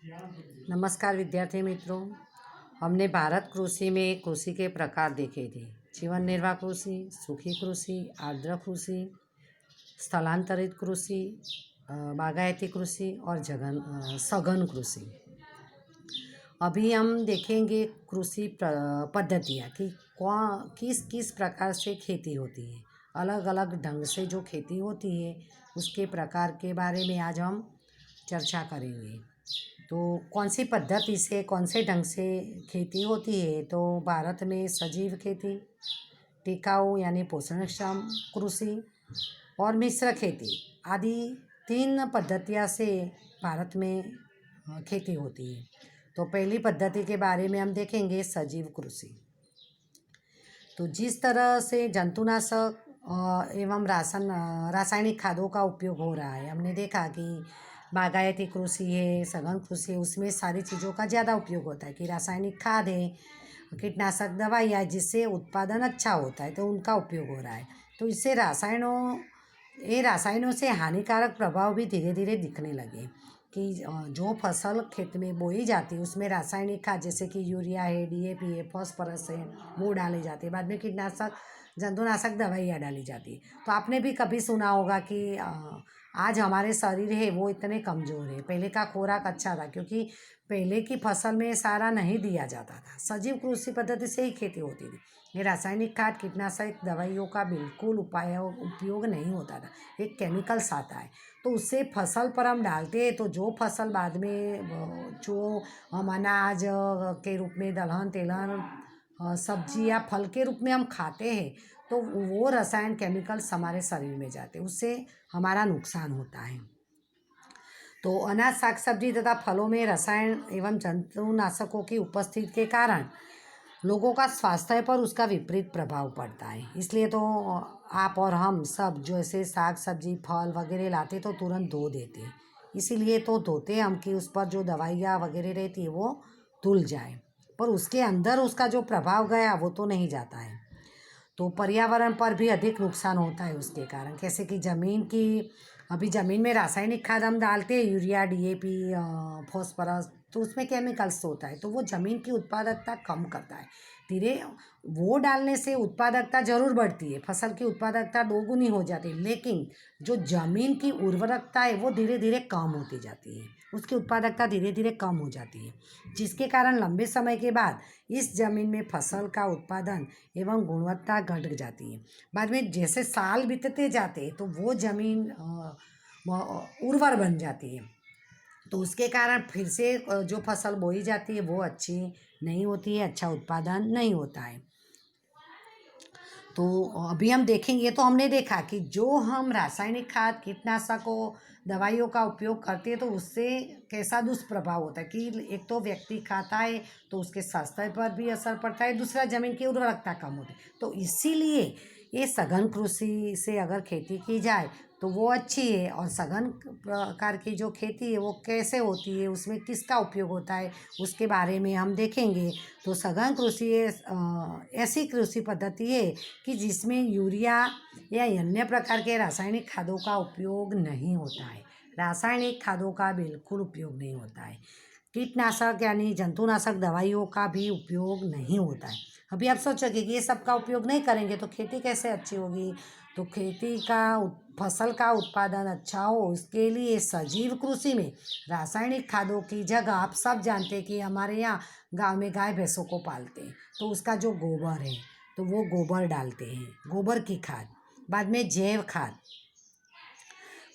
नमस्कार विद्यार्थी मित्रों। हमने भारत कृषि में कृषि के प्रकार देखे थे। जीवन निर्वाह कृषि, सूखी कृषि, आर्द्र कृषि, स्थलांतरित कृषि, बागायती कृषि और सघन कृषि। अभी हम देखेंगे कृषि पद्धतियाँ कि किस किस प्रकार से खेती होती है। अलग अलग ढंग से जो खेती होती है उसके प्रकार के बारे में आज हम चर्चा करेंगे। तो कौन सी पद्धति से, कौन से ढंग से खेती होती है, तो भारत में सजीव खेती, टिकाऊ यानी पोषणक्षम कृषि और मिश्र खेती आदि 3 पद्धतियाँ से भारत में खेती होती है। तो पहली पद्धति के बारे में हम देखेंगे सजीव कृषि। तो जिस तरह से जंतुनाशक एवं रासायनिक खादों का उपयोग हो रहा है, हमने देखा कि बागायती कृषि है, सघन कृषि है, उसमें सारी चीज़ों का ज़्यादा उपयोग होता है कि रासायनिक खाद है, कीटनाशक दवाइयाँ, जिससे उत्पादन अच्छा होता है, तो उनका उपयोग हो रहा है। तो इससे रासायनों से हानिकारक प्रभाव भी धीरे धीरे दिखने लगे कि जो फसल खेत में बोई जाती है उसमें रासायनिक खाद जैसे कि यूरिया है, DAP है, फॉस्फोरस है, वो डाले जाते हैं। बाद में कीटनाशक, जंतुनाशक दवाइयाँ डाली जाती है। तो आपने भी कभी सुना होगा कि आज हमारे शरीर है वो इतने कमज़ोर है। पहले का खुराक अच्छा था क्योंकि पहले की फसल में सारा नहीं दिया जाता था। सजीव कृषि पद्धति से ही खेती होती थी। ये रासायनिक खाद, कीटनाशक दवाइयों का बिल्कुल उपयोग नहीं होता था। एक केमिकल्स आता है तो उससे फसल पर हम डालते हैं, तो जो फसल बाद में जो हम अनाज के रूप में, दलहन तेलहन, सब्जी या फल के रूप में हम खाते हैं, तो वो रसायन केमिकल्स हमारे शरीर में जाते हैं, उससे हमारा नुकसान होता है। तो अनाज, साग सब्जी तथा फलों में रसायन एवं जंतुनाशकों की उपस्थिति के कारण लोगों का स्वास्थ्य पर उसका विपरीत प्रभाव पड़ता है। इसलिए तो आप और हम सब जैसे साग सब्जी फल वगैरह लाते तो तुरंत धो देते, इसीलिए तो धोते हम कि उस पर जो दवाइयाँ वगैरह रहती है वो धुल जाए, पर उसके अंदर उसका जो प्रभाव गया वो तो नहीं जाता है। तो पर्यावरण पर भी अधिक नुकसान होता है उसके कारण। कैसे कि अभी ज़मीन में रासायनिक खाद हम डालते हैं, यूरिया, DAP, फॉस्फोरस, तो उसमें केमिकल्स होता है, तो वो ज़मीन की उत्पादकता कम करता है। धीरे वो डालने से उत्पादकता ज़रूर बढ़ती है, फसल की उत्पादकता दोगुनी हो जाती है, लेकिन जो ज़मीन की उर्वरकता है वो धीरे धीरे कम होती जाती है, उसकी उत्पादकता धीरे धीरे कम हो जाती है, जिसके कारण लंबे समय के बाद इस ज़मीन में फसल का उत्पादन एवं गुणवत्ता घट जाती है। बाद में जैसे साल बीतते जाते हैं तो वो ज़मीन उर्वर बन जाती है, तो उसके कारण फिर से जो फसल बोई जाती है वो अच्छी नहीं होती है, अच्छा उत्पादन नहीं होता है। तो अभी हम देखेंगे तो हमने देखा कि जो हम रासायनिक खाद, कीटनाशकों, दवाइयों का उपयोग करते हैं तो उससे कैसा दुष्प्रभाव होता है कि एक तो व्यक्ति खाता है तो उसके स्वास्थ्य पर भी असर पड़ता है, दूसरा ज़मीन की उर्वरकता कम होती है। तो इसीलिए ये सघन कृषि से अगर खेती की जाए तो वो अच्छी है। और सघन प्रकार की जो खेती है वो कैसे होती है, उसमें किसका उपयोग होता है, उसके बारे में हम देखेंगे। तो सघन कृषि ऐसी कृषि पद्धति है कि जिसमें यूरिया या अन्य प्रकार के रासायनिक खादों का उपयोग नहीं होता है। रासायनिक खादों का बिल्कुल उपयोग नहीं होता है। कीटनाशक यानी जंतुनाशक दवाइयों का भी उपयोग नहीं होता है। अभी आप सोचोगे कि ये सब का उपयोग नहीं करेंगे तो खेती कैसे अच्छी होगी। तो फसल का उत्पादन अच्छा हो उसके लिए सजीव कृषि में रासायनिक खादों की जगह, आप सब जानते हैं कि हमारे यहाँ गांव में गाय भैंसों को पालते हैं, तो उसका जो गोबर है तो वो गोबर डालते हैं, गोबर की खाद। बाद में जैव खाद,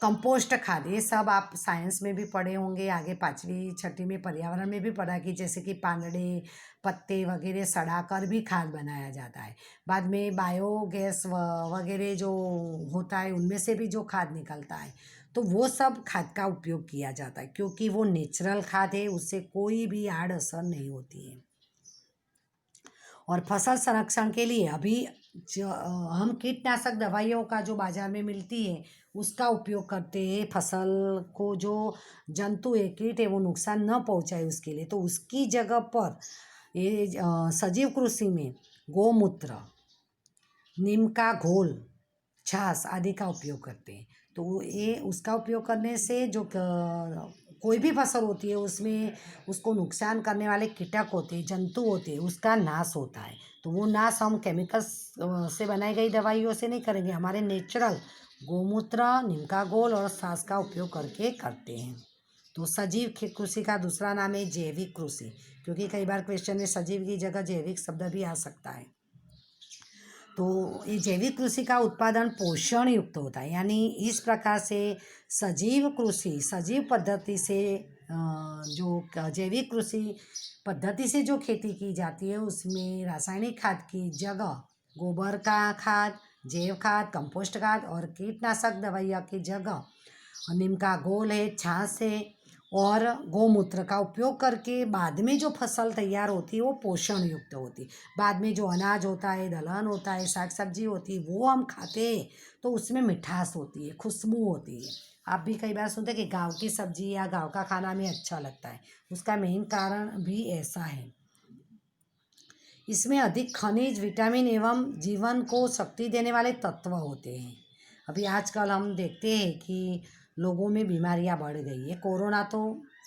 कंपोस्ट खाद, ये सब आप साइंस में भी पढ़े होंगे, आगे 5वीं 6वीं में पर्यावरण में भी पढ़ा कि जैसे कि पानडे, पत्ते वगैरह सड़ाकर भी खाद बनाया जाता है। बाद में बायोगैस वगैरह जो होता है उनमें से भी जो खाद निकलता है, तो वो सब खाद का उपयोग किया जाता है क्योंकि वो नेचुरल खाद है, उससे कोई भी आड़ असर नहीं होती है। और फसल संरक्षण के लिए अभी हम कीटनाशक दवाइयों का जो बाज़ार में मिलती है उसका उपयोग करते हैं, फसल को जो जंतु है, कीट है, वो नुकसान न पहुंचाए उसके लिए। तो उसकी जगह पर ये सजीव कृषि में गौमूत्र, नीम का घोल, छाछ आदि का उपयोग करते हैं। तो ये उसका उपयोग करने से जो कोई भी फसल होती है उसमें उसको नुकसान करने वाले कीटक होते हैं, जंतु होते हैं, उसका नाश होता है। तो वो नाश हम केमिकल्स से बनाई गई दवाइयों से नहीं करेंगे, हमारे नेचुरल गोमूत्र, नीम का घोल और सास का उपयोग करके करते हैं। तो सजीव कृषि का दूसरा नाम है जैविक कृषि, क्योंकि कई बार क्वेश्चन में सजीव की जगह जैविक शब्द भी आ सकता है। तो ये जैविक कृषि का उत्पादन पोषण युक्त होता है, यानी इस प्रकार से सजीव कृषि, सजीव पद्धति से जो जैविक कृषि पद्धति से जो खेती की जाती है उसमें रासायनिक खाद की जगह गोबर का खाद, जैव खाद, कंपोस्ट खाद और कीटनाशक दवाइयाँ की जगह नीम का घोल है, छाछ है और गौमूत्र का उपयोग करके बाद में जो फसल तैयार होती है वो पोषण युक्त होती है। बाद में जो अनाज होता है, दलहन होता है, साग सब्जी होती है, वो हम खाते हैं तो उसमें मिठास होती है, खुशबू होती है। आप भी कई बार सुनते हैं कि गांव की सब्जी या गांव का खाना हमें अच्छा लगता है, उसका मेन कारण भी ऐसा है। इसमें अधिक खनिज, विटामिन एवं जीवन को शक्ति देने वाले तत्व होते हैं। अभी आजकल हम देखते हैं कि लोगों में बीमारियां बढ़ गई है। कोरोना तो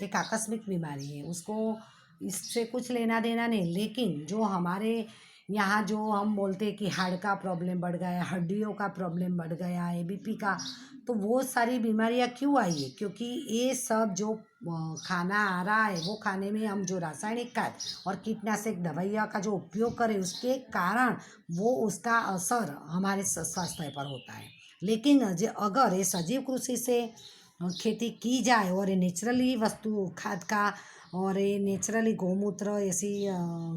एक आकस्मिक बीमारी है, उसको इससे कुछ लेना देना नहीं, लेकिन जो हमारे यहाँ जो हम बोलते हैं कि हार्ट का प्रॉब्लम बढ़ गया है, हड्डियों का प्रॉब्लम बढ़ गया है, बीपी का, तो वो सारी बीमारियां क्यों आई है? क्योंकि ये सब जो खाना आ रहा है वो खाने में हम जो रासायनिक खाद और कीटनाशक दवाइयाँ का जो उपयोग करें उसके कारण वो उसका असर हमारे स्वास्थ्य पर होता है। लेकिन अगर ये सजीव कृषि से खेती की जाए और ये नेचुरली वस्तु खाद का और ये नेचुरली गौमूत्र ऐसी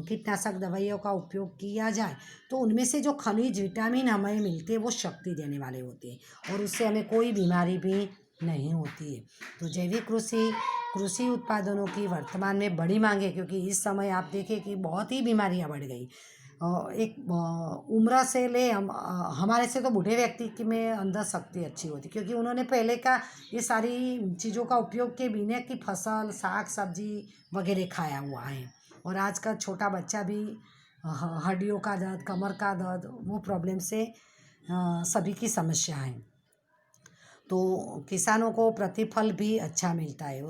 कीटनाशक दवाइयों का उपयोग किया जाए तो उनमें से जो खनिज विटामिन हमें मिलते हैं वो शक्ति देने वाले होते हैं और उससे हमें कोई बीमारी भी नहीं होती है। तो जैविक कृषि उत्पादनों की वर्तमान में बड़ी मांग है, क्योंकि इस समय आप देखें कि बहुत ही बीमारियां बढ़ गई। एक उम्र से ले हम हमारे से तो बूढ़े व्यक्ति की में अंदर शक्ति अच्छी होती, क्योंकि उन्होंने पहले का ये सारी चीज़ों का उपयोग के बिना की फसल, साग सब्जी वगैरह खाया हुआ है। और आज का छोटा बच्चा भी हड्डियों का दर्द, कमर का दर्द, वो प्रॉब्लम से सभी की समस्या है। तो किसानों को प्रतिफल भी अच्छा मिलता है,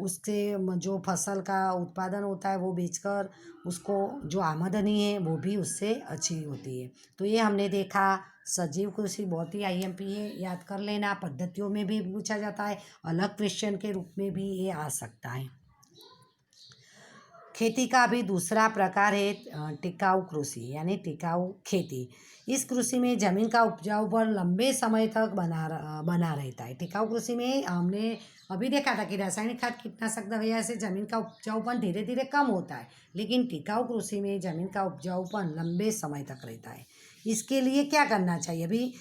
उससे जो फसल का उत्पादन होता है वो बेचकर उसको जो आमदनी है वो भी उससे अच्छी होती है। तो ये हमने देखा सजीव कृषि बहुत ही आईएमपी है, याद कर लेना। पद्धतियों में भी पूछा जाता है, अलग क्वेश्चन के रूप में भी ये आ सकता है। खेती का भी दूसरा प्रकार है टिकाऊ कृषि, यानी टिकाऊ खेती। इस कृषि में जमीन का उपजाऊपन लंबे समय तक बना रहता है। टिकाऊ कृषि में हमने अभी देखा था कि रासायनिक खाद, कीटनाशक दवाइयाँ से जमीन का उपजाऊपन धीरे धीरे कम होता है, लेकिन टिकाऊ कृषि में जमीन का उपजाऊपन लंबे समय तक रहता है। इसके लिए क्या करना चाहिए? अभी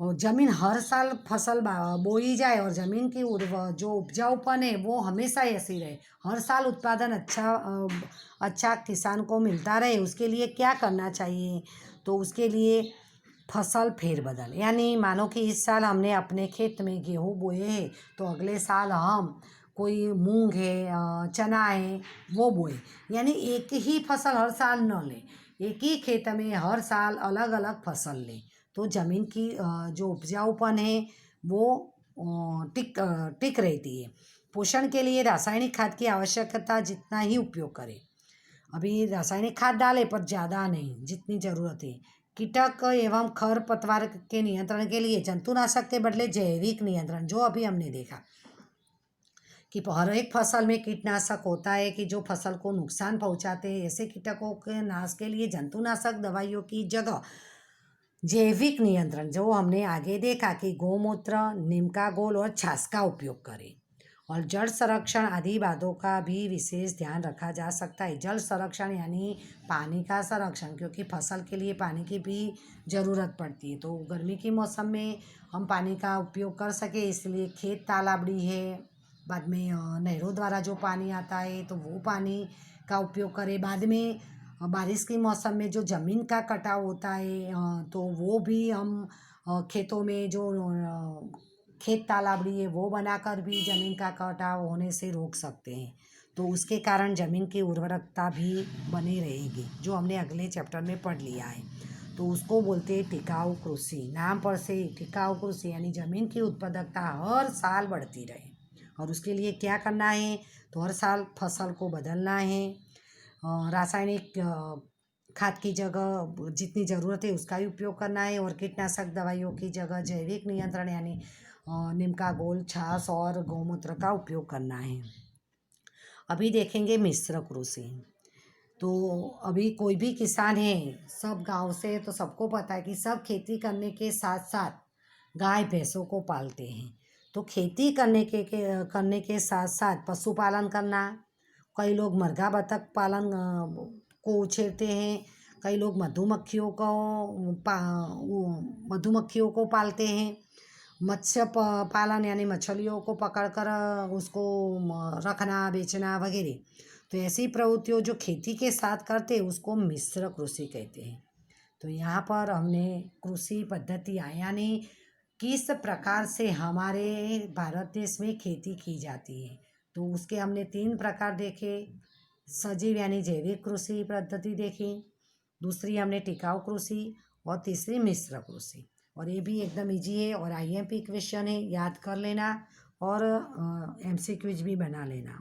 और जमीन हर साल फसल बोई जाए और ज़मीन की जो उपजाऊपन है वो हमेशा ऐसी रहे, हर साल उत्पादन अच्छा किसान को मिलता रहे, उसके लिए क्या करना चाहिए? तो उसके लिए फसल फेरबदल, यानी मानो कि इस साल हमने अपने खेत में गेहूँ बोए हैं तो अगले साल हम कोई मूंग है, चना है, वो बोए। यानी एक ही फसल हर साल न लें, एक ही खेत में हर साल अलग अलग फसल लें, तो ज़मीन की जो उपजाऊपन है वो टिक रहती है। पोषण के लिए रासायनिक खाद की आवश्यकता जितना ही उपयोग करें। अभी रासायनिक खाद डालें पर ज़्यादा नहीं, जितनी ज़रूरत है। कीटक एवं खरपतवार के नियंत्रण के लिए जंतुनाशक के बदले जैविक नियंत्रण, जो अभी हमने देखा कि हर एक फसल में कीटनाशक होता है कि जो फसल को नुकसान पहुंचाते हैं, ऐसे कीटकों के नाश के लिए जंतुनाशक दवाइयों की जगह जैविक नियंत्रण, जो हमने आगे देखा कि गौमूत्र, नीम का घोल और छाछ का उपयोग करें। और जल संरक्षण आदि बातों का भी विशेष ध्यान रखा जा सकता है। जल संरक्षण यानी पानी का संरक्षण, क्योंकि फसल के लिए पानी की भी ज़रूरत पड़ती है, तो गर्मी के मौसम में हम पानी का उपयोग कर सके इसलिए खेत तालाबड़ी है, बाद में नहरों द्वारा जो पानी आता है तो वो पानी का उपयोग करें। बाद में बारिश के मौसम में जो ज़मीन का कटाव होता है तो वो भी हम खेतों में जो खेत तालाबड़ी है वो बनाकर भी ज़मीन का कटाव होने से रोक सकते हैं। तो उसके कारण ज़मीन की उर्वरकता भी बनी रहेगी, जो हमने अगले चैप्टर में पढ़ लिया है। तो उसको बोलते हैं टिकाऊ कृषि। नाम पर से टिकाऊ कृषि यानी ज़मीन की उत्पादकता हर साल बढ़ती रहे, और उसके लिए क्या करना है, तो हर साल फसल को बदलना है। रासायनिक खाद की जगह जितनी ज़रूरत है उसका ही उपयोग करना है, और कीटनाशक दवाइयों की जगह जैविक नियंत्रण यानी नीम का घोल, छाछ और गौमूत्र का उपयोग करना है। अभी देखेंगे मिश्र कृषि। तो अभी कोई भी किसान है, सब गांव से, तो सबको पता है कि सब खेती करने के साथ साथ गाय भैंसों को पालते हैं। तो खेती करने के साथ साथ पशुपालन करना, कई लोग मुर्गा बतख पालन को उछेरते हैं, कई लोग मधुमक्खियों को पालते हैं, पालन यानी मछलियों को पकड़कर उसको रखना, बेचना वगैरह। तो ऐसी प्रवृत्तियों जो खेती के साथ करते हैं उसको मिश्र कृषि कहते हैं। तो यहाँ पर हमने कृषि पद्धतियाँ यानी किस प्रकार से हमारे भारत देश में खेती की जाती है, तो उसके हमने 3 प्रकार देखे। सजीव यानी जैविक कृषि पद्धति देखी, दूसरी हमने टिकाऊ कृषि, और तीसरी मिश्र कृषि। और ये भी एकदम इजी है और आईएमपी क्वेश्चन है, याद कर लेना और एमसीक्यूज भी बना लेना।